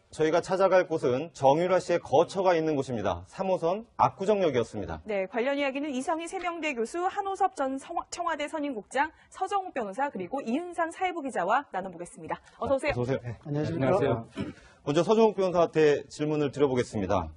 저희가 찾아갈 곳은 정유라 씨의 거처가 있는 곳입니다. 3호선 압구정역이었습니다. 네, 관련 이야기는 이성희 세명대 교수, 한호섭 전 청와대 선임국장, 서정욱 변호사, 그리고 이은상 사회부 기자와 나눠보겠습니다. 어서 오세요. 어서 오세요. 네, 안녕하십니까. 안녕하세요. 먼저 서정욱 변호사한테 질문을 드려보겠습니다.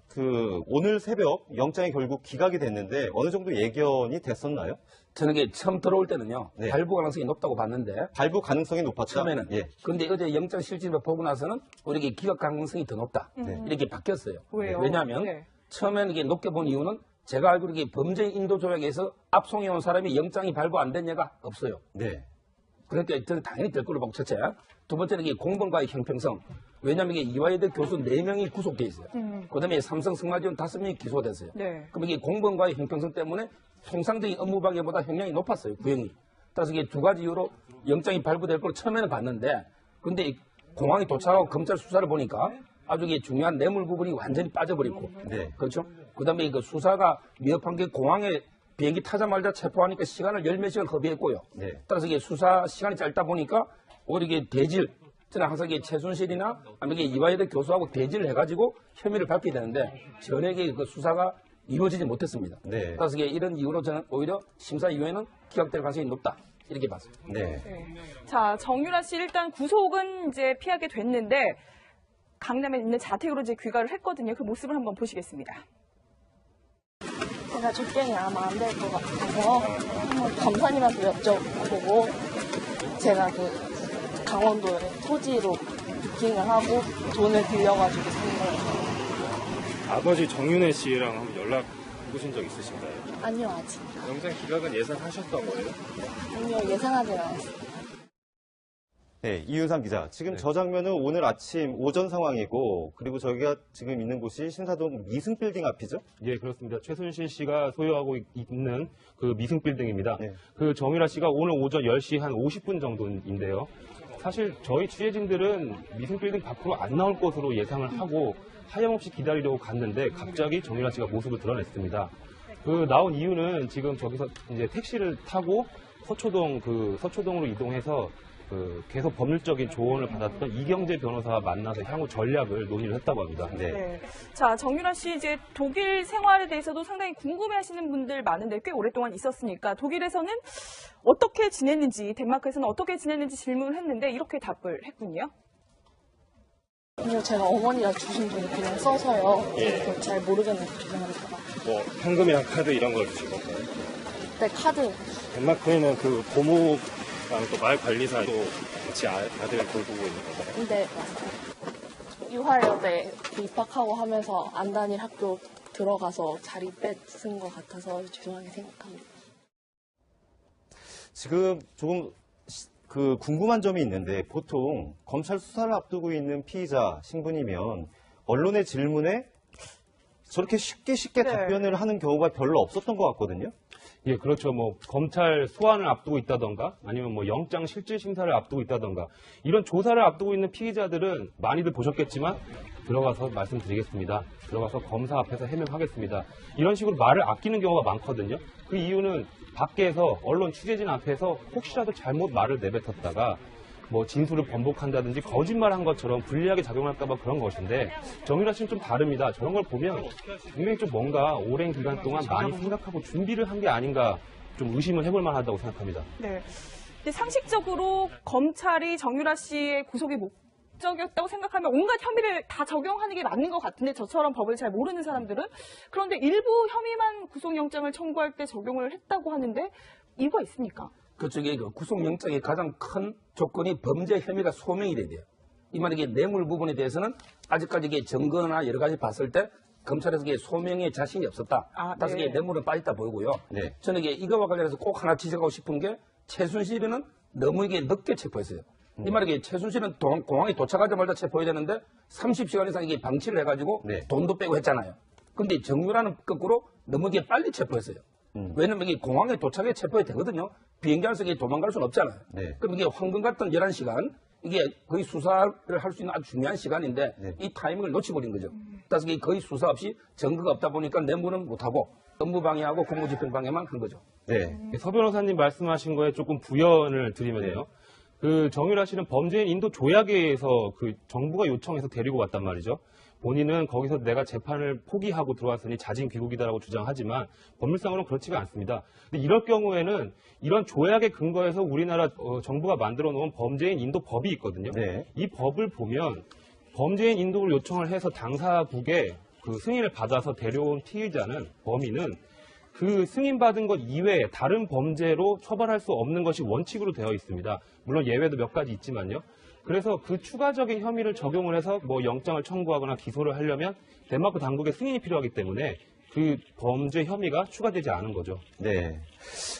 오늘 새벽 영장이 결국 기각이 됐는데 어느 정도 예견이 됐었나요? 저는 이게 처음 들어올 때는요, 네. 발부 가능성이 높다고 봤는데, 발부 가능성이 높았다. 처음에는. 예. 그런데 어제 영장 실질을 보고 나서는 우리 기각 가능성이 더 높다. 이렇게 바뀌었어요. 왜요? 왜냐하면 네. 처음에는 이게 높게 본 이유는 제가 알기로 이게 범죄 인도 조약에서 압송해온 사람이 영장이 발부 안 된 예가 없어요. 네. 그러니까 저는 당연히 될 걸로 보고 첫째. 두 번째는 이게 공범과의 형평성. 왜냐하면 이게 이화여대 교수 4명이 구속돼 있어요. 그다음에 삼성 승마지원 5명이 기소됐어요. 네. 그럼 이게 공범과의 형평성 때문에 통상적인 업무방해보다 형량이 높았어요. 구형이. 그래서 이게 두 가지 이유로 영장이 발부될 걸로 처음에는 봤는데, 근데 공항에 도착하고 검찰 수사를 보니까 아주 이게 중요한 뇌물 부분이 완전히 빠져버리고, 네. 그렇죠? 그다음에 그 수사가 미흡한 게 공항에 비행기 타자마자 체포하니까 시간을 열 몇 시간 허비했고요. 네. 따라서 이게 수사 시간이 짧다 보니까 오히려 이게 대질, 저는 항상 이게 최순실이나 아니면 이게 이화여대 교수하고 대질을 해가지고 혐의를 밝게 되는데 전액의 그 수사가 이루어지지 못했습니다. 네. 따라서 이게 이런 이유로 저는 오히려 심사 이후에는 기각될 가능성이 높다. 이렇게 봤습니다. 네. 네. 자, 정유라 씨 일단 구속은 이제 피하게 됐는데 강남에 있는 자택으로 이제 귀가를 했거든요. 그 모습을 한번 보시겠습니다. 제가 적당히 아마 안 될 것 같아서 한번 검사님한테 여쭤보고 제가 그 강원도에 토지로 부킹을 하고 돈을 빌려가지고 산 거예요. 아버지 정윤회 씨랑 한번 연락 해보신 적 있으신가요? 아니요, 아직. 영장 기각은 예상하셨던 거예요? 아니요, 예상하지 않았어요. 네, 이윤상 기자. 지금 저 장면은 오늘 아침 오전 상황이고, 그리고 저희가 지금 있는 곳이 신사동 미승빌딩 앞이죠? 예, 그렇습니다. 최순실 씨가 소유하고 있는 그 미승빌딩입니다. 네. 그 정유라 씨가 오늘 오전 10시 한 50분 정도인데요. 사실 저희 취재진들은 미승빌딩 밖으로 안 나올 것으로 예상을 하고 하염없이 기다리려고 갔는데 갑자기 정유라 씨가 모습을 드러냈습니다. 그 나온 이유는 지금 저기서 이제 택시를 타고 서초동으로 이동해서 계속 법률적인 조언을 받았던 이경재 변호사와 만나서 향후 전략을 논의를 했다고 합니다. 네. 네. 자, 정유라 씨 이제 독일 생활에 대해서도 상당히 궁금해하시는 분들 많은데 꽤 오랫동안 있었으니까 독일에서는 어떻게 지냈는지, 덴마크에서는 어떻게 지냈는지 질문을 했는데 이렇게 답을 했군요. 아니요, 제가 어머니가 주신 돈 그냥 써서요. 잘 모르겠는데 죄송합니다. 뭐 현금이랑 카드 이런 걸 주신 건가요? 네, 카드. 덴마크에는 그 고모랑 또 말 관리사도 같이 아들 돌보고 있는 건가요? 근데 유화여대 입학하고 하면서 안 다닐 학교 들어가서 자리 뺏은 것 같아서 죄송하게 생각합니다. 지금 조금 궁금한 점이 있는데 보통 검찰 수사를 앞두고 있는 피의자 신분이면 언론의 질문에 저렇게 쉽게 네. 답변을 하는 경우가 별로 없었던 것 같거든요. 예, 그렇죠. 뭐 검찰 소환을 앞두고 있다던가 아니면 뭐 영장 실질 심사를 앞두고 있다던가 이런 조사를 앞두고 있는 피의자들은 많이들 보셨겠지만 들어가서 말씀드리겠습니다. 들어가서 검사 앞에서 해명하겠습니다. 이런 식으로 말을 아끼는 경우가 많거든요. 그 이유는 밖에서 언론 취재진 앞에서 혹시라도 잘못 말을 내뱉었다가 뭐 진술을 번복한다든지 거짓말한 것처럼 불리하게 작용할까봐 그런 것인데 정유라 씨는 좀 다릅니다. 저런 걸 보면 분명히 좀 뭔가 오랜 기간 동안 많이 생각하고 준비를 한 게 아닌가 좀 의심을 해볼 만하다고 생각합니다. 네. 근데 상식적으로 검찰이 정유라 씨의 구속의 목적이었다고 생각하면 온갖 혐의를 다 적용하는 게 맞는 것 같은데 저처럼 법을 잘 모르는 사람들은 그런데 일부 혐의만 구속영장을 청구할 때 적용을 했다고 하는데 이유가 있습니까? 그쪽에 그 구속영장의 가장 큰 조건이 범죄 혐의가 소명이 돼야 돼요. 이 말이 이게 뇌물 부분에 대해서는 아직까지 이게 증거나 여러 가지 봤을 때 검찰에서 이게 소명에 자신이 없었다. 따라서 네. 이게 뇌물은 빠졌다 보이고요. 네. 저는 이거와 관련해서 꼭 하나 지적하고 싶은 게 최순실은 너무 이게 늦게 체포했어요. 이 말이 이게 최순실은 공항에 도착하자마자 체포해야 되는데 30시간 이상 이게 방치를 해가지고 네. 돈도 빼고 했잖아요. 근데 정유라는 거꾸로 너무 이게 빨리 체포했어요. 왜냐면 이게 공항에 도착해 체포해야 되거든요. 비행기 안에서 이게 도망갈 수는 없잖아요. 네. 그럼 이게 황금 같은 11시간, 이게 거의 수사를 할 수 있는 아주 중요한 시간인데 네. 이 타이밍을 놓쳐버린 거죠. 그래서 이게 거의 수사 없이 증거가 없다 보니까 뇌물은 못하고 업무방해하고 공무집행방해만 한 거죠. 네. 서 변호사님 말씀하신 거에 조금 부연을 드리면요. 그 정유라 씨는 범죄인 인도 조약에 의해서 그 정부가 요청해서 데리고 왔단 말이죠. 본인은 거기서 내가 재판을 포기하고 들어왔으니 자진 귀국이다라고 주장하지만 법률상으로는 그렇지가 않습니다. 근데 이럴 경우에는 이런 조약에 근거해서 우리나라 정부가 만들어 놓은 범죄인 인도 법이 있거든요. 네. 이 법을 보면 범죄인 인도를 요청을 해서 당사국에 그 승인을 받아서 데려온 피의자는 범인은 그 승인받은 것 이외에 다른 범죄로 처벌할 수 없는 것이 원칙으로 되어 있습니다. 물론 예외도 몇 가지 있지만요. 그래서 그 추가적인 혐의를 적용을 해서 뭐 영장을 청구하거나 기소를 하려면 덴마크 당국의 승인이 필요하기 때문에 그 범죄 혐의가 추가되지 않은 거죠. 네.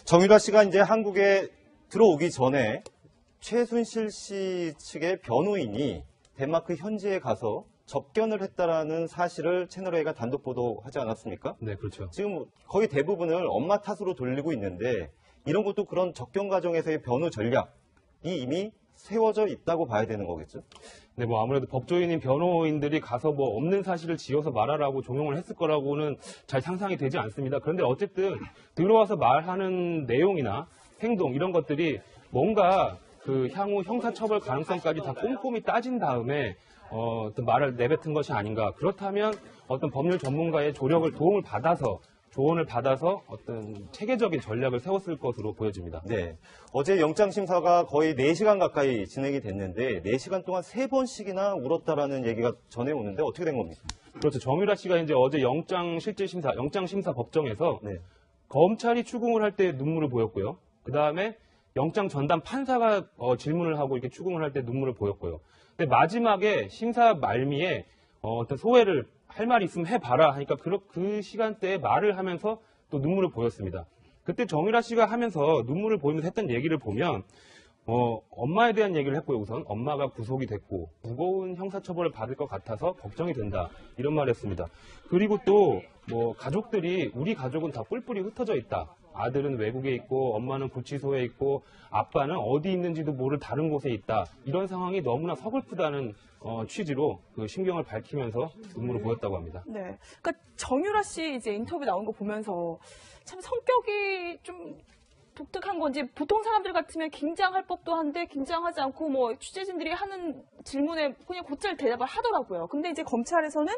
정유라 씨가 이제 한국에 들어오기 전에 최순실 씨 측의 변호인이 덴마크 현지에 가서 접견을 했다라는 사실을 채널A가 단독 보도하지 않았습니까? 네, 그렇죠. 지금 거의 대부분을 엄마 탓으로 돌리고 있는데 이런 것도 그런 접견 과정에서의 변호 전략이 이미 세워져 있다고 봐야 되는 거겠죠? 네, 뭐 아무래도 법조인인 변호인들이 가서 뭐 없는 사실을 지어서 말하라고 종용을 했을 거라고는 잘 상상이 되지 않습니다. 그런데 어쨌든 들어와서 말하는 내용이나 행동 이런 것들이 뭔가 그 향후 형사처벌 가능성까지 다 꼼꼼히 따진 다음에 어떤 말을 내뱉은 것이 아닌가. 그렇다면 어떤 법률 전문가의 조언을 받아서 어떤 체계적인 전략을 세웠을 것으로 보여집니다. 네. 어제 영장심사가 거의 4시간 가까이 진행이 됐는데 4시간 동안 3번씩이나 울었다라는 얘기가 전해오는데 어떻게 된 겁니까? 그렇죠. 정유라 씨가 이제 어제 영장심사 법정에서 네. 검찰이 추궁을 할 때 눈물을 보였고요. 그 다음에 영장 전담 판사가 질문을 하고 이렇게 추궁을 할 때 눈물을 보였고요. 근데 마지막에 심사 말미에 어떤 소회를 할 말이 있으면 해봐라 하니까 그 시간대에 말을 하면서 또 눈물을 보였습니다. 그때 정유라 씨가 하면서 눈물을 보이면서 했던 얘기를 보면 엄마에 대한 얘기를 했고요. 우선 엄마가 구속이 됐고 무거운 형사처벌을 받을 것 같아서 걱정이 된다 이런 말을 했습니다. 그리고 또 뭐 가족들이 우리 가족은 다 뿔뿔이 흩어져 있다. 아들은 외국에 있고 엄마는 구치소에 있고 아빠는 어디 있는지도 모를 다른 곳에 있다. 이런 상황이 너무나 서글프다는 취지로 그 심경을 밝히면서 눈물을 보였다고 합니다. 네. 그러니까 정유라 씨 이제 인터뷰 나온 거 보면서 참 성격이 좀 독특한 건지 보통 사람들 같으면 긴장할 법도 한데 긴장하지 않고 뭐 취재진들이 하는 질문에 그냥 곧잘 대답을 하더라고요. 근데 이제 검찰에서는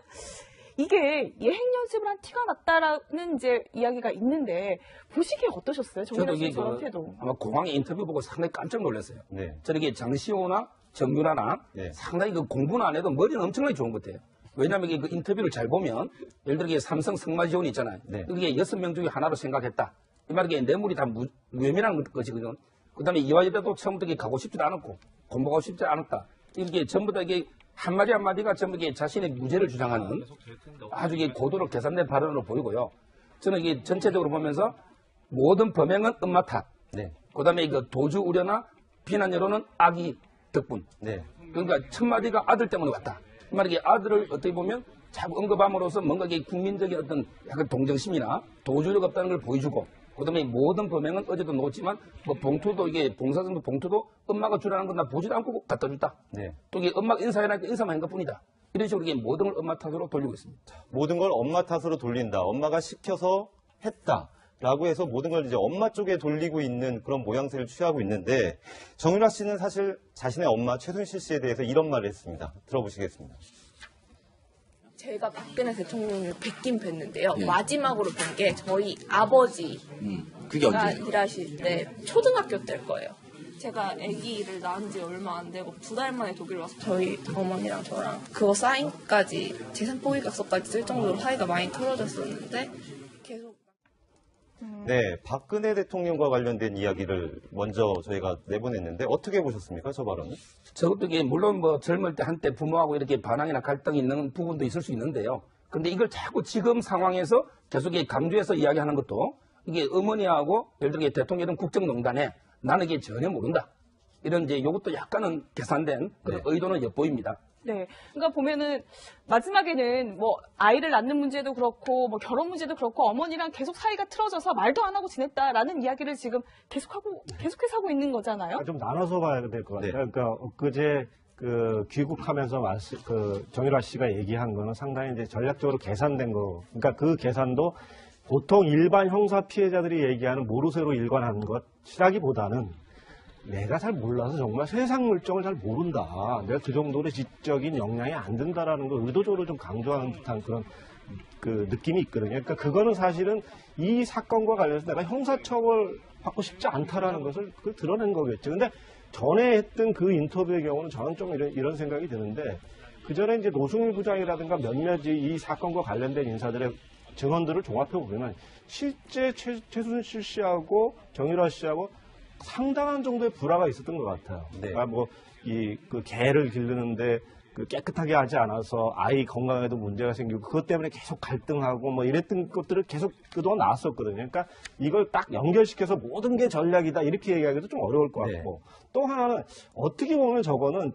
이게 예행 연습을 한 티가 났다라는 이제 이야기가 있는데 보시기에 어떠셨어요? 정유라 씨 저런 태도. 아마 공항에 인터뷰 보고 상당히 깜짝 놀랐어요. 네. 저는 이게 장시호나 정유라나 네. 상당히 그 공부는 안 해도 머리는 엄청나게 좋은 것 같아요. 왜냐하면 이게 그 인터뷰를 잘 보면 예를 들어 이게 삼성 성마지원이 있잖아요. 네. 그게 6명 중에 하나로 생각했다. 이 말이 뇌물이 다 무혐의라는 것이거든요. 그 다음에 이화여대도 처음부터 이게 가고 싶지도 않았고 공부하고 싶지 않았다. 이게 전부 다 이게 한마디 한마디가 전부 이게 자신의 무죄를 주장하는 아주 이게 고도로 계산된 발언으로 보이고요. 저는 이게 전체적으로 보면서 모든 범행은 엄마 탓. 네. 그 다음에 그 도주 우려나 비난 여론은 아기 덕분. 네. 그러니까 첫 마디가 아들 때문에 왔다. 이 말이 이게 아들을 어떻게 보면 자꾸 언급함으로써 뭔가 이게 국민적인 어떤 약간 동정심이나 도주력 없다는 걸 보여주고, 그 다음에 모든 범행은 어제도 놓았지만 뭐 봉투도 이게 봉사선도 봉투도 엄마가 주라는 건 나 보지도 않고 갖다 줬다. 네. 또 이게 엄마가 인사해라니까 인사만 한 것뿐이다. 이런 식으로 이게 모든 걸 엄마 탓으로 돌리고 있습니다. 모든 걸 엄마 탓으로 돌린다. 엄마가 시켜서 했다. 라고 해서 모든 걸 이제 엄마 쪽에 돌리고 있는 그런 모양새를 취하고 있는데 정유라 씨는 사실 자신의 엄마 최순실 씨에 대해서 이런 말을 했습니다. 들어보시겠습니다. 제가 박근혜 대통령을 뵙긴 뵀는데요. 마지막으로 뵌 게 저희 아버지가 그게 언제? 일하실 때 초등학교 때일 거예요. 제가 아기를 낳은 지 얼마 안 되고 2달 만에 독일 와서 저희 어머니랑 저랑 그거 사인까지 재산 포기각서까지 쓸 정도로 사이가 많이 틀어졌었는데 계속 네, 박근혜 대통령과 관련된 이야기를 먼저 저희가 내보냈는데 어떻게 보셨습니까? 저 발언은? 저것도 이게 물론 뭐 젊을 때 한때 부모하고 이렇게 반항이나 갈등이 있는 부분도 있을 수 있는데요. 근데 이걸 자꾸 지금 상황에서 계속 강조해서 이야기하는 것도 이게 어머니하고 예를 들어 대통령은 국정농단에 나는 이게 전혀 모른다. 이런 이제 이것도 약간은 계산된 그런 의도는 엿보입니다. 네. 그러니까 보면은 마지막에는 뭐 아이를 낳는 문제도 그렇고 뭐 결혼 문제도 그렇고 어머니랑 계속 사이가 틀어져서 말도 안 하고 지냈다라는 이야기를 지금 계속해서 하고 있는 거잖아요. 좀 나눠서 봐야 될 것 같아요. 네. 그러니까 엊그제 귀국하면서 정유라 씨가 얘기한 거는 상당히 이제 전략적으로 계산된 거. 그러니까 그 계산도 보통 일반 형사 피해자들이 얘기하는 모르쇠로 일관한 것이라기보다는 내가 잘 몰라서 정말 세상 물정을 잘 모른다. 내가 그 정도로 지적인 역량이 안 된다라는 걸 의도적으로 좀 강조하는 듯한 그런 그 느낌이 있거든요. 그러니까 그거는 사실은 이 사건과 관련해서 내가 형사처벌 받고 싶지 않다라는 것을 드러낸 거겠죠. 근데 전에 했던 그 인터뷰의 경우는 저는 좀 이런 생각이 드는데 그 전에 이제 노승일 부장이라든가 몇몇 이 사건과 관련된 인사들의 증언들을 종합해 보면 실제 최순실 씨하고 정유라 씨하고 상당한 정도의 불화가 있었던 것 같아요. 네. 그러니까 뭐 그 개를 기르는데 그 깨끗하게 하지 않아서 아이 건강에도 문제가 생기고 그것 때문에 계속 갈등하고 뭐 이랬던 것들을 계속 그동안 나왔었거든요. 그러니까 이걸 딱 연결시켜서 모든 게 전략이다 이렇게 얘기하기도 좀 어려울 것 같고 또 하나는 어떻게 보면 저거는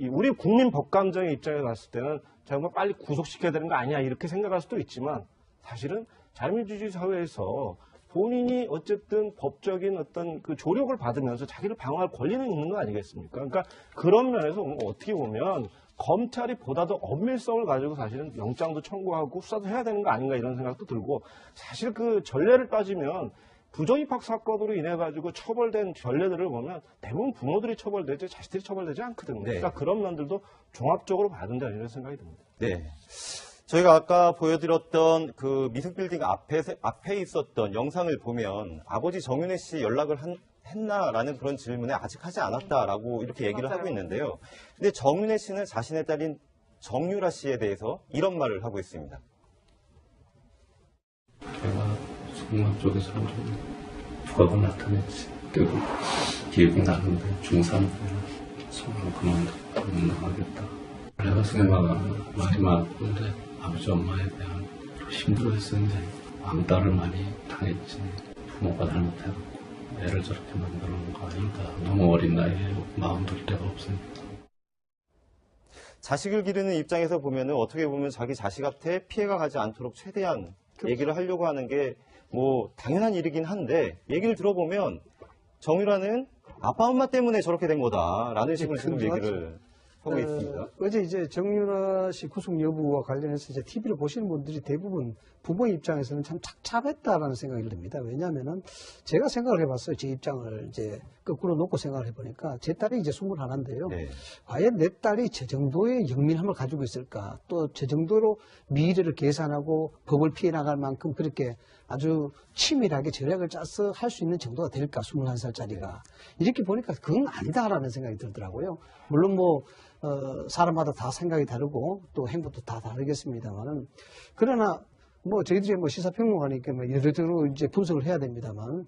우리 국민 법감정의 입장에 갔을 때는 정말 빨리 구속시켜야 되는 거 아니야 이렇게 생각할 수도 있지만 사실은 자유민주주의 사회에서 본인이 어쨌든 법적인 어떤 그 조력을 받으면서 자기를 방어할 권리는 있는 거 아니겠습니까? 그러니까 그런 면에서 어떻게 보면 검찰이 보다 더 엄밀성을 가지고 사실은 영장도 청구하고 수사도 해야 되는 거 아닌가 이런 생각도 들고 사실 그 전례를 따지면 부정입학 사건으로 인해 가지고 처벌된 전례들을 보면 대부분 부모들이 처벌되지 자식들이 처벌되지 않거든요. 그러니까 그런 면들도 종합적으로 봐야 된다 이런 생각이 듭니다. 네. 저희가 아까 보여드렸던 그 미승빌딩 앞에 있었던 영상을 보면 아버지 정윤회 씨 연락을 했나라는 그런 질문에 아직 하지 않았다라고 이렇게 얘기를 하고 있는데요. 근데 정윤회 씨는 자신의 딸인 정유라 씨에 대해서 이런 말을 하고 있습니다. 내가 속마 쪽에서 좀 부하가 나타냈지. 결국 기억이 나는데 중3 때는 속마 그만두고 운동하겠다. 내가 생각하는 마지막 근데 아버지 엄마에 대한 힘들어했었는데 왕따를 많이 당했지. 부모가 잘못해갖고 애를 저렇게 만들어 놓은 거 아닌가. 너무 어린 나이에 마음 둘 데가 없으니까. 자식을 기르는 입장에서 보면은 어떻게 보면 자기 자식한테 피해가 가지 않도록 최대한 얘기를 하려고 하는 게 뭐 당연한 일이긴 한데 얘기를 들어보면 정유라는 아빠 엄마 때문에 저렇게 된 거다라는 식으로 지금 얘기를 하고 있습니다. 어제 이제 정유라 씨 구속 여부와 관련해서 이제 TV를 보시는 분들이 대부분 부모 입장에서는 참 착잡했다라는 생각이 듭니다. 왜냐하면은 제가 생각을 해봤어요. 제 입장을 이제 거꾸로 놓고 생각을 해보니까 제 딸이 이제 21인데요. 네. 과연 내 딸이 저 정도의 영민함을 가지고 있을까? 또 저 정도로 미래를 계산하고 법을 피해 나갈 만큼 그렇게 아주 치밀하게 전략을 짜서 할 수 있는 정도가 될까? 21살짜리가. 이렇게 보니까 그건 아니다라는 생각이 들더라고요. 물론 뭐 사람마다 다 생각이 다르고 또 행보도 다 다르겠습니다만은 그러나 뭐 저희들이 뭐 시사평론가니까 뭐 여러저러 이제 분석을 해야 됩니다만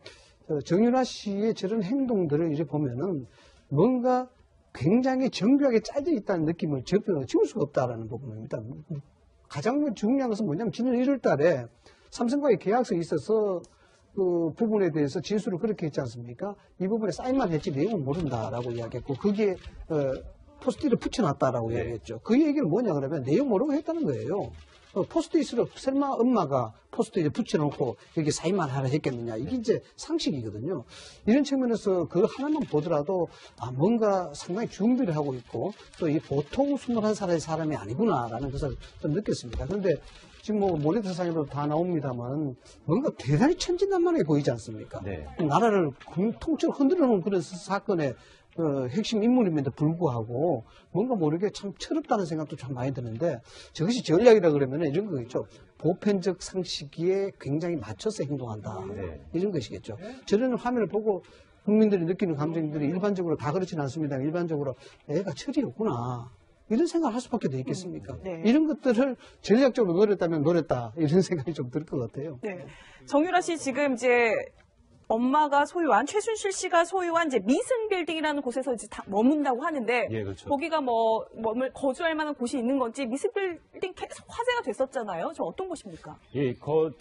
정유라 씨의 저런 행동들을 이제 보면은 뭔가 굉장히 정교하게 짜져 있다는 느낌을 지울 수가 없다라는 부분입니다. 가장 중요한 것은 뭐냐면 지난 1월 달에 삼성과의 계약서에 있어서 그 부분에 대해서 진술을 그렇게 했지 않습니까? 이 부분에 사인만 했지 내용은 모른다라고 이야기했고 거기에 포스트잇을 붙여놨다라고 이야기했죠. 그 얘기는 뭐냐 그러면 내용 모르고 했다는 거예요. 포스트잇으로 설마 엄마가 포스트잇을 붙여놓고 여기 사인만 하라 했겠느냐. 이게 이제 상식이거든요. 이런 측면에서 그 하나만 보더라도 뭔가 상당히 준비를 하고 있고 또 이 보통 21살의 사람이 아니구나라는 것을 좀 느꼈습니다. 그런데 지금 뭐 모니터상에도 다 나옵니다만 뭔가 대단히 천진난만하게 보이지 않습니까? 네. 나라를 통째로 흔들어 놓은 그런 사건의 핵심 인물임에도 불구하고 뭔가 모르게 참 철없다는 생각도 참 많이 드는데 저것이 전략이라 그러면 이런 거겠죠. 보편적 상식에 굉장히 맞춰서 행동한다. 네. 이런 것이겠죠. 저런 화면을 보고 국민들이 느끼는 감정들이 일반적으로 다 그렇지는 않습니다. 일반적으로 애가 철이 없구나. 이런 생각을 할 수밖에 더 있겠습니까? 네. 이런 것들을 전략적으로 노렸다면 노렸다. 이런 생각이 좀 들 것 같아요. 네. 정유라 씨 지금 이제 엄마가 소유한 최순실 씨가 소유한 이제 미승빌딩이라는 곳에서 이제 다 머문다고 하는데 예, 그렇죠. 거기가 뭐 거주할 만한 곳이 있는 건지 미승빌딩 계속 화제가 됐었잖아요. 저 어떤 곳입니까? 예,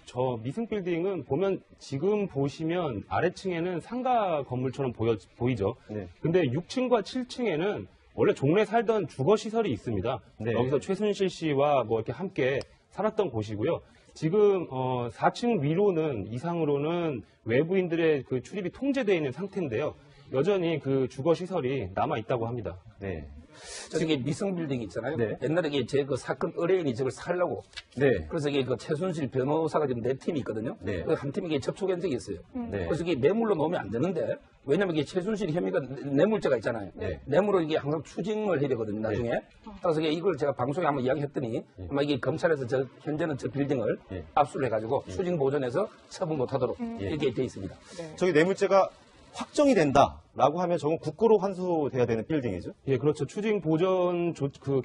저 미승빌딩은 보면 지금 보시면 아래층에는 상가 건물처럼 보이죠. 네. 근데 6층과 7층에는 원래 종래 살던 주거 시설이 있습니다. 네. 여기서 최순실 씨와 뭐 이렇게 함께 살았던 곳이고요. 지금 4층 위로는 이상으로는 외부인들의 그 출입이 통제되어 있는 상태인데요. 여전히 그 주거 시설이 남아 있다고 합니다. 네. 저게 미성빌딩 있잖아요. 네. 옛날에 제 그 사건 의뢰인이 저걸 살려고. 네. 그래서 이게 그 최순실 변호사가 지금 4팀이 있거든요. 네. 그 한 팀이 접촉한 적이 있어요. 네. 그래서 이게 매물로 넣으면 안 되는데 왜냐면 이게 최순실 혐의가 뇌물죄가 있잖아요. 네. 뇌물을 이게 항상 추징을 해야 되거든요, 나중에. 따라서 이걸 제가 방송에 한번 이야기했더니 아마 이게 검찰에서 현재는 저 빌딩을 압수를 해가지고 추징 보전해서 처분 못하도록 이렇게 돼 있습니다. 저기 뇌물죄가 확정이 된다라고 하면 저건 국고로 환수돼야 되는 빌딩이죠? 예, 그렇죠. 추징 보전 그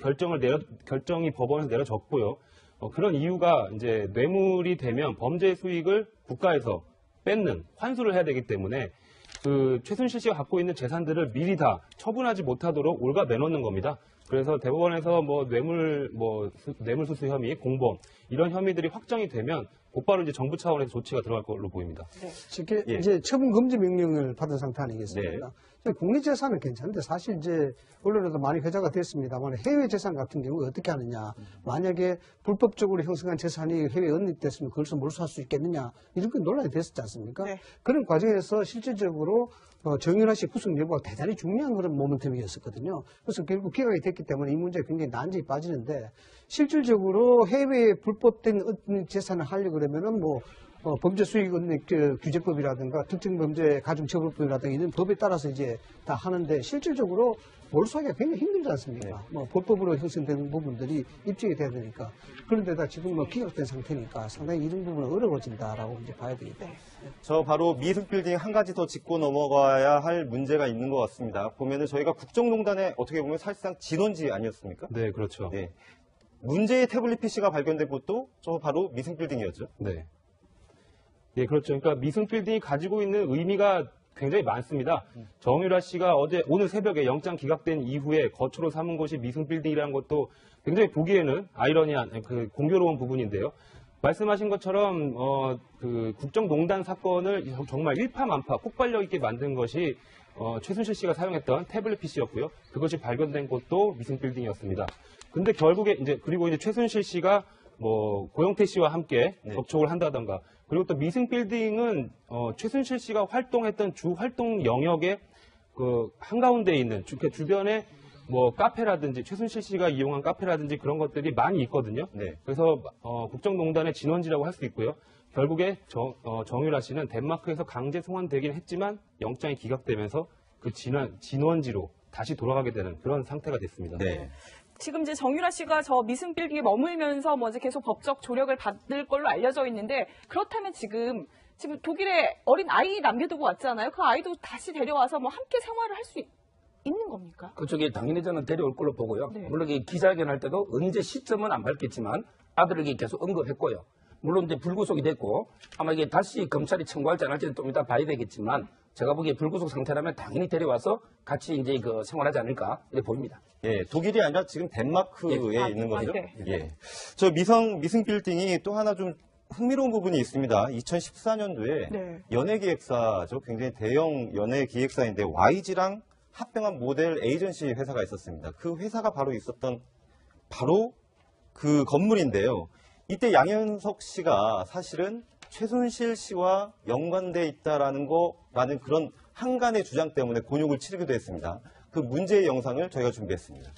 결정이 법원에서 내려졌고요. 그런 이유가 이제 뇌물이 되면 범죄 수익을 국가에서 뺏는 환수를 해야 되기 때문에 그 최순실 씨가 갖고 있는 재산들을 미리 다 처분하지 못하도록 올가매놓는 겁니다. 그래서 대법원에서 뇌물수수 혐의, 공범 이런 혐의들이 확정이 되면 곧바로 이제 정부 차원에서 조치가 들어갈 걸로 보입니다. 이렇게 예. 이제 처분 금지 명령을 받은 상태 아니겠습니까? 국내 재산은 괜찮은데 사실 이제 언론에도 많이 회자가 됐습니다만 해외 재산 같은 경우 어떻게 하느냐? 만약에 불법적으로 형성한 재산이 해외에 언입됐으면 그것을 몰수할 수 있겠느냐? 이런 건 논란이 됐었지 않습니까? 네. 그런 과정에서 실질적으로 정윤아 씨 구속 여부가 대단히 중요한 그런 모멘텀이었었거든요. 그래서 결국 기각이 됐기 때문에 이 문제가 굉장히 난제히 빠지는데 실질적으로 해외에 불법된 재산을 하려고 그러면은 범죄 수익 규제법이라든가 특정 범죄 가중처벌법이라든가 이런 법에 따라서 이제 다 하는데 실질적으로 몰수하기가 굉장히 힘들지 않습니까? 불법으로 형성되는 부분들이 입증이 돼야 되니까. 그런데다 지금 기각된 상태니까 상당히 이런 부분은 어려워진다라고 이제 봐야 되겠다. 저 바로 미승빌딩 한 가지 더 짚고 넘어가야 할 문제가 있는 것 같습니다. 보면은 저희가 국정농단에 어떻게 보면 사실상 진원지 아니었습니까? 네, 그렇죠. 네. 문제의 태블릿 PC가 발견된 곳도 저 바로 미승빌딩이었죠. 네. 예, 그렇죠. 그러니까 미승빌딩이 가지고 있는 의미가 굉장히 많습니다. 정유라 씨가 오늘 새벽에 영장 기각된 이후에 거처로 삼은 곳이 미승빌딩이라는 것도 굉장히 보기에는 아이러니한, 공교로운 부분인데요. 말씀하신 것처럼, 국정농단 사건을 정말 일파만파 폭발력 있게 만든 것이, 최순실 씨가 사용했던 태블릿 PC였고요. 그것이 발견된 곳도 미승빌딩이었습니다. 근데 결국에 그리고 이제 최순실 씨가 고영태 씨와 함께 접촉을 한다던가, 그리고 또 미승빌딩은 최순실 씨가 활동했던 주 활동 영역의 한가운데에 있는 주변에 카페라든지 최순실 씨가 이용한 카페라든지 그런 것들이 많이 있거든요. 네. 그래서 국정농단의 진원지라고 할 수 있고요. 결국에 정유라 씨는 덴마크에서 강제 송환되긴 했지만 영장이 기각되면서 그 진원지로 다시 돌아가게 되는 그런 상태가 됐습니다. 네. 지금 이제 정유라 씨가 저 미승빌딩에 머물면서 이제 계속 법적 조력을 받을 걸로 알려져 있는데 그렇다면 지금 독일에 어린 아이 남겨두고 왔잖아요. 그 아이도 다시 데려와서 함께 생활을 할 수 있는 겁니까? 그쪽에 당연히 저는 데려올 걸로 보고요. 네. 물론 기자회견할 때도 언제 시점은 안 밝겠지만 아들을 계속 언급했고요. 물론 이제 불구속이 됐고 아마 이게 다시 검찰이 청구할지 안 할지는 좀 이따 봐야 되겠지만 제가 보기에 불구속 상태라면 당연히 데려와서 같이 이제 생활하지 않을까 이렇게 보입니다. 예, 독일이 아니라 지금 덴마크에 있는 거죠. 네. 예. 저 미승빌딩이 또 하나 좀 흥미로운 부분이 있습니다. 2014년도에 네. 연예기획사죠. 굉장히 대형 연예기획사인데 YG랑 합병한 모델 에이전시 회사가 있었습니다. 그 회사가 바로 있었던 그 건물인데요. 이때 양현석 씨가 사실은 최순실 씨와 연관돼 있다라는 그런 한간의 주장 때문에 곤욕을 치르기도 했습니다. 그 문제의 영상을 저희가 준비했습니다.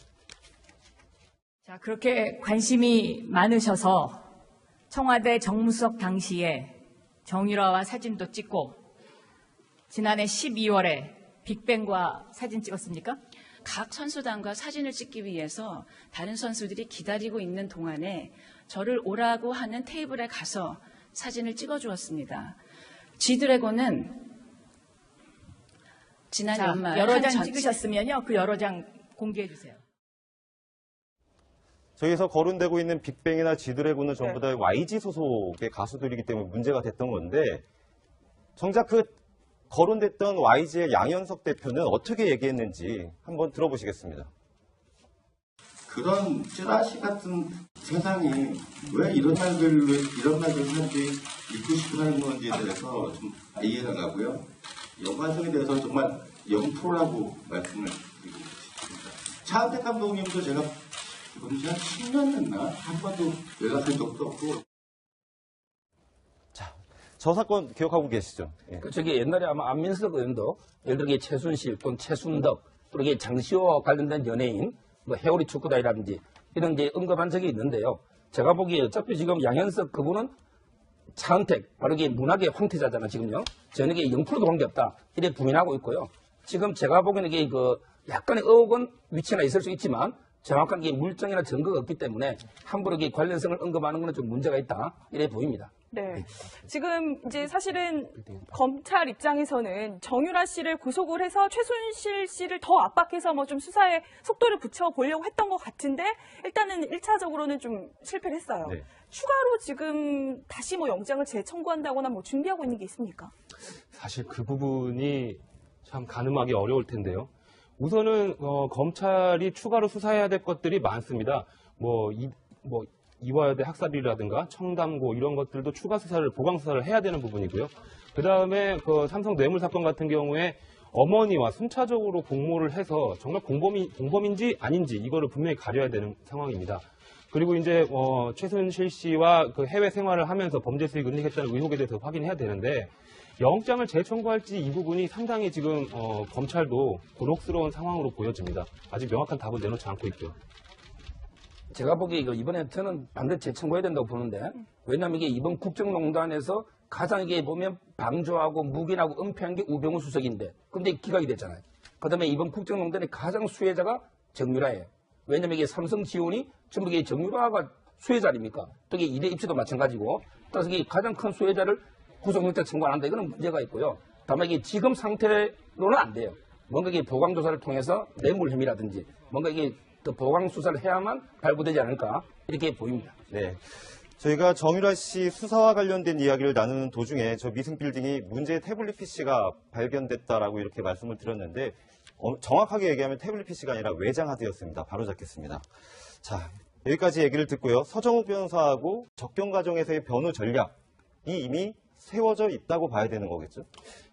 자, 그렇게 관심이 많으셔서 청와대 정무수석 당시에 정유라와 사진도 찍고 지난해 12월에 빅뱅과 사진 찍었습니까? 각 선수단과 사진을 찍기 위해서 다른 선수들이 기다리고 있는 동안에 저를 오라고 하는 테이블에 가서 사진을 찍어주었습니다. G드래곤은 지난 연말 여러 장 찍으셨으면요. 그 여러 장 공개해 주세요. 저기서 거론되고 있는 빅뱅이나 G드래곤은 전부 다 YG 소속의 가수들이기 때문에 문제가 됐던 건데 정작 그 거론됐던 YG의 양현석 대표는 어떻게 얘기했는지 한번 들어보시겠습니다. 그런 찌라시 같은 세상이 왜 이런 말들을 하는지 믿고 싶어 하는 건지에 대해서 좀 이해가 가고요. 연관성에 대해서 정말 0%라고 말씀을 드리고 싶습니다. 차은택 감독님도 제가 이건 한 10년 됐나? 한 번도 연락한 적도 없고. 저 사건 기억하고 계시죠? 예. 저기 옛날에 아마 안민석 의원도 예를 들어 최순실 또는 최순덕 또 이게 장시호와 관련된 연예인 해오리 축구단이라든지 이런 게 언급한 적이 있는데요. 제가 보기에 어차피 지금 양현석 그분은 차은택, 바로 이게 문학의 황태자잖아, 지금요. 저는 이게 0%도 관계없다. 이렇게 부인하고 있고요. 지금 제가 보기에는 이게 그 약간의 의혹은 위치나 있을 수 있지만 정확한 게 물증이나 증거가 없기 때문에 함부로 이게 관련성을 언급하는 것은 좀 문제가 있다. 이렇게 보입니다. 네. 지금 이제 사실은 검찰 입장에서는 정유라 씨를 구속을 해서 최순실 씨를 더 압박해서 뭐 좀 수사에 속도를 붙여보려고 했던 것 같은데 일단은 1차적으로는 좀 실패를 했어요. 네. 추가로 지금 다시 뭐 영장을 재청구한다거나 뭐 준비하고 있는 게 있습니까? 사실 그 부분이 참 가늠하기 어려울 텐데요. 우선은 검찰이 추가로 수사해야 될 것들이 많습니다. 이화여대 학살이라든가 청담고 이런 것들도 추가 수사를 보강 수사를 해야 되는 부분이고요. 그 다음에 그 삼성 뇌물 사건 같은 경우에 어머니와 순차적으로 공모를 해서 정말 공범인지 아닌지 이거를 분명히 가려야 되는 상황입니다. 그리고 이제 최순실 씨와 그 해외 생활을 하면서 범죄 수익 은닉했다는 의혹에 대해서 확인해야 되는데 영장을 재청구할지 이 부분이 상당히 지금 검찰도 곤혹스러운 상황으로 보여집니다. 아직 명확한 답은 내놓지 않고 있고요. 제가 보기에 이번에 저는 반드시 재청구해야 된다고 보는데 왜냐하면 이게 이번 국정농단에서 가장 이게 보면 방조하고 묵인하고 은폐한 게 우병우 수석인데 근데 기각이 됐잖아요. 그다음에 이번 국정농단의 가장 수혜자가 정유라예요. 왜냐하면 이게 삼성 지원이 전부 이게 정유라가 수혜자 아닙니까? 또 이게 이대 입시도 마찬가지고 그래서 이게 가장 큰 수혜자를 구속영장 청구 안 한다. 이거는 문제가 있고요. 다만 이게 지금 상태로는 안 돼요. 뭔가 이게 보강 조사를 통해서 뇌물 혐의라든지 뭔가 이게 더 보강 수사를 해야만 발부되지 않을까 이렇게 보입니다. 네. 저희가 정유라 씨 수사와 관련된 이야기를 나누는 도중에 저 미승 빌딩이 문제의 태블릿 PC가 발견됐다라고 이렇게 말씀을 드렸는데 정확하게 얘기하면 태블릿 PC가 아니라 외장 하드였습니다. 바로 잡겠습니다. 자, 여기까지 얘기를 듣고요. 서정욱 변호사하고 접견 과정에서의 변호 전략이 이미 세워져 있다고 봐야 되는 거겠죠?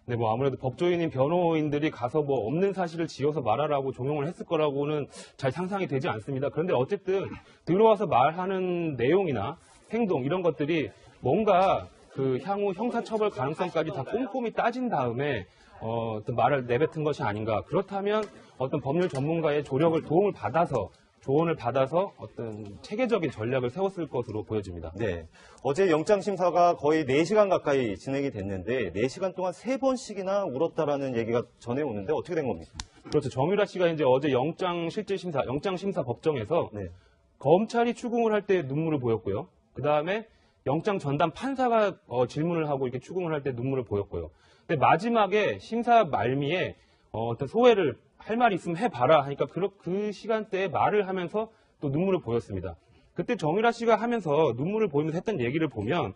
네, 아무래도 법조인인 변호인들이 가서 없는 사실을 지어서 말하라고 종용을 했을 거라고는 잘 상상이 되지 않습니다. 그런데 어쨌든 들어와서 말하는 내용이나 행동 이런 것들이 뭔가 그 향후 형사처벌 가능성까지 다 꼼꼼히 따진 다음에 어떤 말을 내뱉은 것이 아닌가. 그렇다면 어떤 법률 전문가의 조언을 받아서 어떤 체계적인 전략을 세웠을 것으로 보여집니다. 네. 어제 영장심사가 거의 4시간 가까이 진행이 됐는데 4시간 동안 3번씩이나 울었다라는 얘기가 전해오는데 어떻게 된 겁니까? 그렇죠. 정유라 씨가 이제 어제 영장심사 법정에서 네. 검찰이 추궁을 할 때 눈물을 보였고요. 그 다음에 영장 전담 판사가 질문을 하고 이렇게 추궁을 할 때 눈물을 보였고요. 근데 마지막에 심사 말미에 어떤 소회를 할 말이 있으면 해봐라 하니까 그 시간대에 말을 하면서 또 눈물을 보였습니다. 그때 정유라 씨가 하면서 눈물을 보이면서 했던 얘기를 보면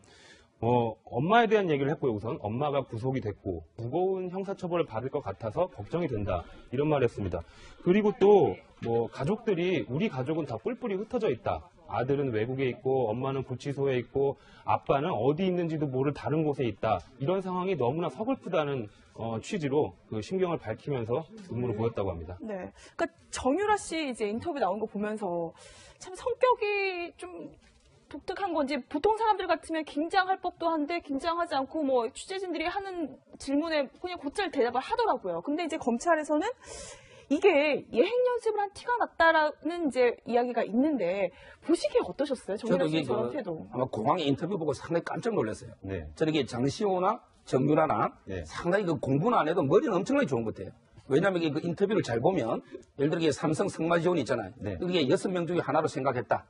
엄마에 대한 얘기를 했고요. 우선 엄마가 구속이 됐고 무거운 형사처벌을 받을 것 같아서 걱정이 된다 이런 말을 했습니다. 그리고 또 가족들이 우리 가족은 다 뿔뿔이 흩어져 있다. 아들은 외국에 있고 엄마는 구치소에 있고 아빠는 어디 있는지도 모를 다른 곳에 있다. 이런 상황이 너무나 서글프다는 취지로 그 심경을 밝히면서 눈물을 보였다고 합니다. 네, 그러니까 정유라 씨 이제 인터뷰 나온 거 보면서 참 성격이 좀 독특한 건지 보통 사람들 같으면 긴장할 법도 한데 긴장하지 않고 취재진들이 하는 질문에 그냥 곧잘 대답을 하더라고요. 근데 이제 검찰에서는 이게 예행 연습을 한 티가 났다라는 이제 이야기가 있는데 보시기에 어떠셨어요? 정유라 씨 저런 태도. 아마 공항에 인터뷰 보고 상당히 깜짝 놀랐어요. 네. 저는 이게 장시호나 정유라나 상당히 그 공부는 안 해도 머리는 엄청나게 좋은 것 같아요. 왜냐하면 이게 그 인터뷰를 잘 보면 예를 들어 이게 삼성 성마지원이 있잖아요. 네. 이게 6명 중에 하나로 생각했다.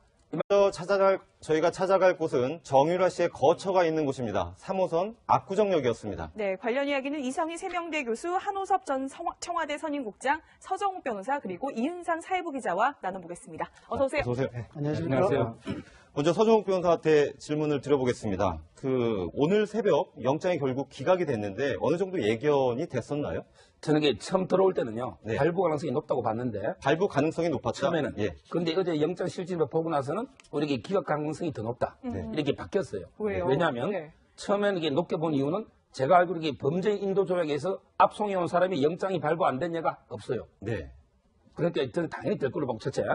저희가 찾아갈 곳은 정유라 씨의 거처가 있는 곳입니다. 3호선 압구정역이었습니다. 네, 관련 이야기는 이성희 세명대 교수, 한호섭 전 청와대 선임국장, 서정욱 변호사, 그리고 이은상 사회부 기자와 나눠보겠습니다. 어서 오세요. 어서 오세요. 안녕하세요. 먼저 서정욱 변호사한테 질문을 드려보겠습니다. 오늘 새벽 영장이 결국 기각이 됐는데 어느 정도 예견이 됐었나요? 저는 이게 처음 들어올 때는요. 네. 발부 가능성이 높다고 봤는데. 발부 가능성이 높았다? 처음에는. 예. 그런데 어제 영장 실질을 보고 나서는 우리에게 기각 가능성이 더 높다. 이렇게 바뀌었어요. 왜요? 왜냐하면 네. 처음에는 이게 높게 본 이유는 제가 알기로 이게 범죄 인도 조약에서 압송해온 사람이 영장이 발부 안 된 예가 없어요. 네. 그러니까 저는 당연히 될 걸로 보고 첫째.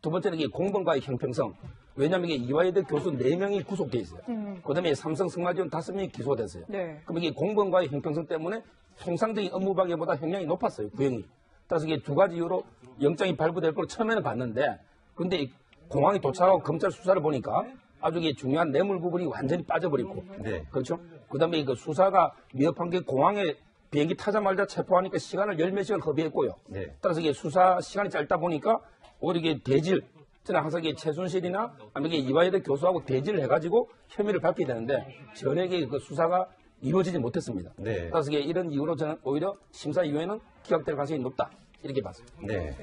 두 번째는 이게 공범과의 형평성. 왜냐하면 이게 이화여대 교수 4명이 구속돼 있어요. 그다음에 삼성 성마지원 5명이 기소됐어요. 네. 그럼 이게 공범과의 형평성 때문에 통상적인 업무방해보다 형량이 높았어요. 구형이. 따라서 이게 두 가지 이유로 영장이 발부될 걸로 처음에는 봤는데 근데 공항에 도착하고 검찰 수사를 보니까 아주 이게 중요한 뇌물 부분이 완전히 빠져버리고. 네. 그렇죠? 그 다음에 그 수사가 위협한 게 공항에 비행기 타자마자 체포하니까 시간을 열 몇 시간 허비했고요. 네. 따라서 이게 수사 시간이 짧다 보니까 오히려 이게 대질, 저는 항상 이게 최순실이나 아니면 이게 이화여대 교수하고 대질을 해가지고 혐의를 밝혀야 되는데 전액의 그 수사가 이루어지지 못했습니다. 네. 따라서 이게 이런 이유로 저는 오히려 심사 이후에는 기각될 가능성이 높다. 이렇게 봤습니다. 네.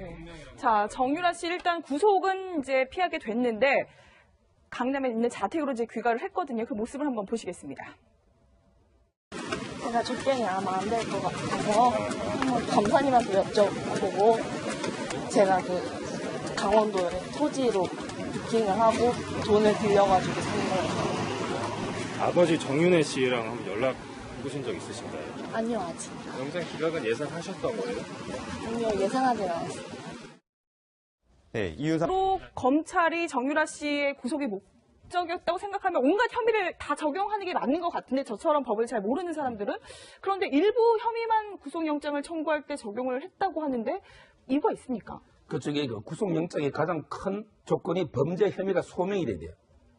자, 정유라 씨 일단 구속은 이제 피하게 됐는데 강남에 있는 자택으로 이제 귀가를 했거든요. 그 모습을 한번 보시겠습니다. 제가 접견이 아마 안 될 것 같아서 한번 검사님한테 여쭤보고 제가 그 강원도에 토지로 부킹을 하고 돈을 빌려가지고 산 거예요. 아버지 정윤회 씨랑 한번 연락 해보신 적 있으신가요? 아니요, 아직. 영장 기각은 예상하셨던 거예요? 아니요, 예상하지 않았어요. 네, 이유상. 로 검찰이 정유라 씨의 구속의 목적이었다고 생각하면 온갖 혐의를 다 적용하는 게 맞는 것 같은데 저처럼 법을 잘 모르는 사람들은 그런데 일부 혐의만 구속영장을 청구할 때 적용을 했다고 하는데 이유가 있습니까? 그쪽에 그 구속영장의 가장 큰 조건이 범죄 혐의가 소명이 돼야 돼요.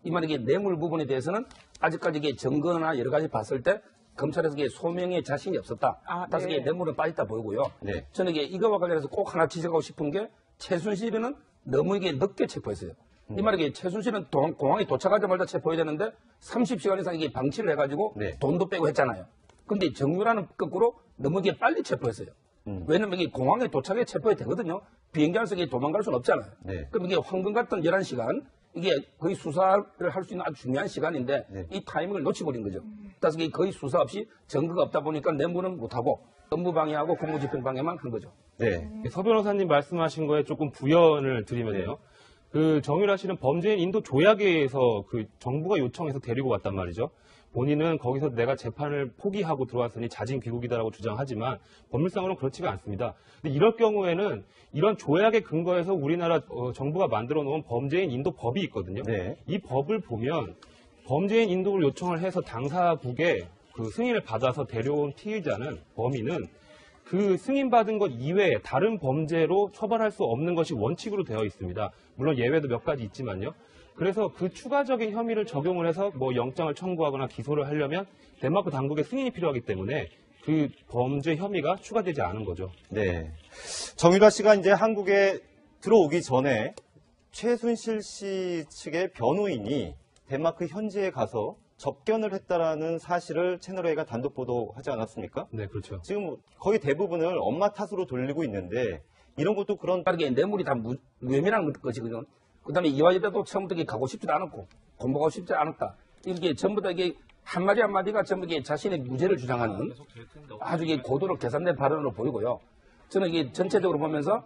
이 말이 이게 뇌물 부분에 대해서는 아직까지 이게 증거나 여러 가지 봤을 때 검찰에서 이게 소명에 자신이 없었다. 따라서 이게 뇌물은 빠졌다 보이고요. 네. 저는 이게 이거와 관련해서 꼭 하나 지적하고 싶은 게 최순실은 너무 이게 늦게 체포했어요. 이 말이 이게 최순실은 공항에 도착하자마자 체포해야 되는데 30시간 이상 이게 방치를 해가지고 돈도 빼고 했잖아요. 근데 정유라는 거꾸로 너무 이게 빨리 체포했어요. 왜냐면 이게 공항에 도착해 체포해야 되거든요. 비행기 안에서 이게 도망갈 수는 없잖아요. 네. 그럼 이게 황금 같은 11시간 이게 거의 수사를 할 수 있는 아주 중요한 시간인데 이 타이밍을 놓쳐버린 거죠. 따라서 이게 거의 수사 없이 증거가 없다 보니까 뇌물은 못하고 업무 방해하고 공무집행 방해만 한 거죠. 네. 서 변호사님 말씀하신 거에 조금 부연을 드리면요. 그 정유라 씨는 범죄인 인도 조약에 의해서 그 정부가 요청해서 데리고 왔단 말이죠. 본인은 거기서 내가 재판을 포기하고 들어왔으니 자진 귀국이다라고 주장하지만 법률상으로는 그렇지가 않습니다. 근데 이럴 경우에는 이런 조약에 근거해서 우리나라 정부가 만들어 놓은 범죄인 인도 법이 있거든요. 네. 이 법을 보면 범죄인 인도를 요청을 해서 당사국에 그 승인을 받아서 데려온 피의자는 범인은 그 승인받은 것 이외에 다른 범죄로 처벌할 수 없는 것이 원칙으로 되어 있습니다. 물론 예외도 몇 가지 있지만요. 그래서 그 추가적인 혐의를 적용을 해서 뭐 영장을 청구하거나 기소를 하려면 덴마크 당국의 승인이 필요하기 때문에 그 범죄 혐의가 추가되지 않은 거죠. 네. 정유라 씨가 이제 한국에 들어오기 전에 최순실 씨 측의 변호인이 덴마크 현지에 가서 접견을 했다라는 사실을 채널A가 단독 보도하지 않았습니까? 네, 그렇죠. 지금 거의 대부분을 엄마 탓으로 돌리고 있는데 이런 것도 그런 빠르게 뇌물이 다 무혐의라는 것이거든요. 그 다음에 이화여대도 처음부터 이게 가고 싶지도 않았고 공부하고 싶지 않았다. 이게 전부 다 이게 한마디 한마디가 전부 이게 자신의 무죄를 주장하는 아주 이게 고도로 계산된 발언으로 보이고요. 저는 이게 전체적으로 보면서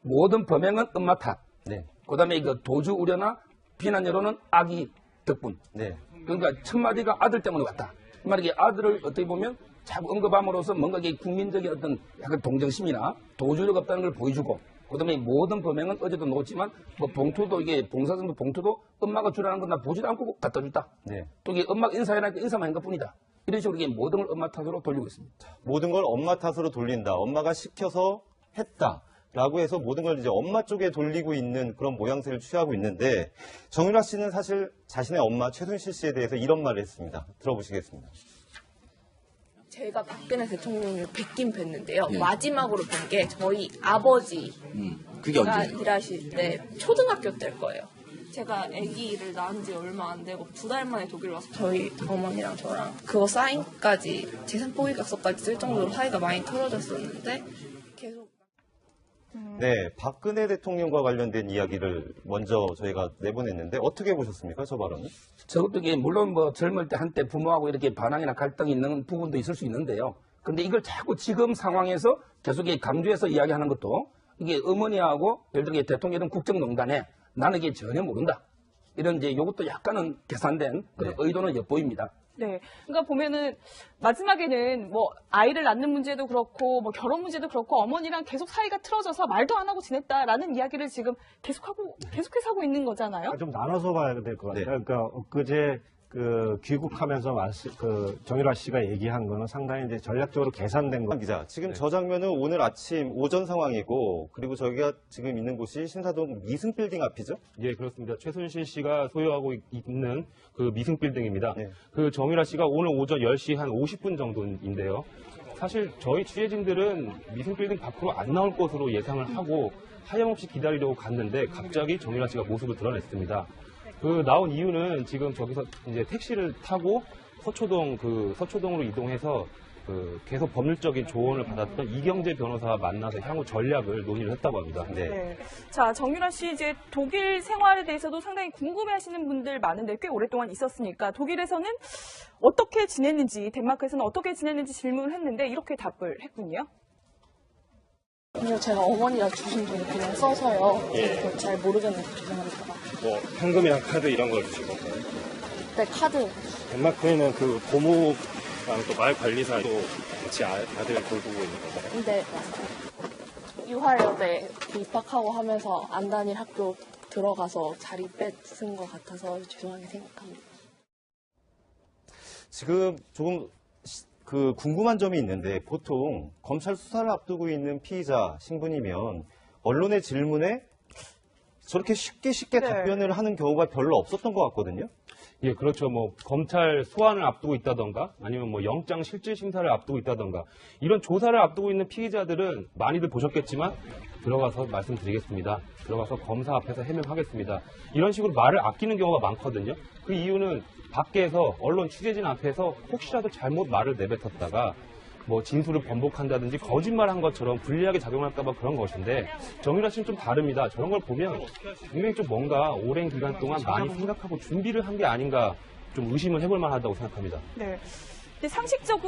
모든 범행은 엄마 탓. 네. 그 다음에 그 도주 우려나 비난 여론은 아기 덕분. 네. 그러니까 첫 마디가 아들 때문에 왔다. 이 말이 아들을 어떻게 보면 자꾸 언급함으로써 뭔가 이게 국민적인 어떤 약간 동정심이나 도주력 없다는 걸 보여주고, 그다음에 모든 범행은 어제도 놓았지만 뭐 봉투도 이게 봉사선도 봉투도 엄마가 주라는 건 나 보지도 않고 갖다 줬다. 네. 또 이게 엄마가 인사해라니까 인사만 한 것뿐이다. 이런 식으로 이게 모든 걸 엄마 탓으로 돌리고 있습니다. 모든 걸 엄마 탓으로 돌린다. 엄마가 시켜서 했다. 라고 해서 모든 걸 이제 엄마 쪽에 돌리고 있는 그런 모양새를 취하고 있는데 정유라 씨는 사실 자신의 엄마 최순실 씨에 대해서 이런 말을 했습니다. 들어보시겠습니다. 제가 박근혜 대통령을 뵙긴 뵀는데요. 마지막으로 뵌 게 저희 아버지가 그게 언제? 일하실 때 초등학교 때일 거예요. 제가 아기를 낳은 지 얼마 안 되고 2달 만에 독일 와서 저희 어머니랑 저랑 그거 사인까지 재산 포기각서까지 쓸 정도로 사이가 많이 틀어졌었는데 계속 네, 박근혜 대통령과 관련된 이야기를 먼저 저희가 내보냈는데 어떻게 보셨습니까, 저 발언은? 저것도 이게 물론 뭐 젊을 때 한때 부모하고 이렇게 반항이나 갈등이 있는 부분도 있을 수 있는데요. 근데 이걸 자꾸 지금 상황에서 계속 강조해서 이야기하는 것도 이게 어머니하고 예를 들어 대통령은 국정농단에 나는 이게 전혀 모른다. 이런 이제 이것도 약간은 계산된 그런 의도는 엿보입니다. 네. 그러니까 보면은 마지막에는 뭐 아이를 낳는 문제도 그렇고 뭐 결혼 문제도 그렇고 어머니랑 계속 사이가 틀어져서 말도 안 하고 지냈다라는 이야기를 지금 계속해서 하고 있는 거잖아요. 좀 나눠서 봐야 될 것 같아요. 그러니까 엊그제 귀국하면서 정유라 씨가 얘기한 거는 상당히 이제 전략적으로 계산된 거. 기자, 지금 저 장면은 오늘 아침 오전 상황이고, 그리고 저희가 지금 있는 곳이 신사동 미승빌딩 앞이죠? 예, 그렇습니다. 최순실 씨가 소유하고 있는 그 미승빌딩입니다. 네. 그 정유라 씨가 오늘 오전 10시 한 50분 정도인데요. 사실 저희 취재진들은 미승빌딩 밖으로 안 나올 것으로 예상을 하고 하염없이 기다리려고 갔는데 갑자기 정유라 씨가 모습을 드러냈습니다. 그 나온 이유는 지금 저기서 이제 택시를 타고 서초동으로 이동해서 계속 법률적인 조언을 받았던 이경재 변호사와 만나서 향후 전략을 논의를 했다고 합니다. 네. 자, 정유라 씨 이제 독일 생활에 대해서도 상당히 궁금해하시는 분들 많은데 꽤 오랫동안 있었으니까 독일에서는 어떻게 지냈는지, 덴마크에서는 어떻게 지냈는지 질문을 했는데 이렇게 답을 했군요. 그냥 제가 어머니가 주신 돈을 그냥 써서요. 예. 그걸 잘 모르겠는데 죄송합니다. 뭐 현금이랑 카드 이런 걸 주신 건가요? 네, 카드. 덴마크에는 그 고모랑 또 말 관리사도 같이 아들 돌보고 있는 건가요? 네, 맞아요. 유활여대 입학하고 하면서 안 다닐 학교 들어가서 자리 뺏은 것 같아서 죄송하게 생각합니다. 지금 조금 궁금한 점이 있는데, 보통 검찰 수사를 앞두고 있는 피의자 신분이면 언론의 질문에 저렇게 쉽게 네. 답변을 하는 경우가 별로 없었던 것 같거든요. 예, 그렇죠. 뭐 검찰 소환을 앞두고 있다던가 아니면 뭐 영장 실질 심사를 앞두고 있다던가 이런 조사를 앞두고 있는 피의자들은 많이들 보셨겠지만 들어가서 말씀드리겠습니다. 들어가서 검사 앞에서 해명하겠습니다. 이런 식으로 말을 아끼는 경우가 많거든요. 그 이유는 밖에서 언론 취재진 앞에서 혹시라도 잘못 말을 내뱉었다가 뭐 진술을 번복한다든지 거짓말한 것처럼 불리하게 작용할까봐 그런 것인데 정유라 씨는 좀 다릅니다. 저런 걸 보면 분명히 좀 뭔가 오랜 기간 동안 많이 생각하고 준비를 한 게 아닌가 좀 의심을 해볼 만하다고 생각합니다. 네. 근데 상식적으로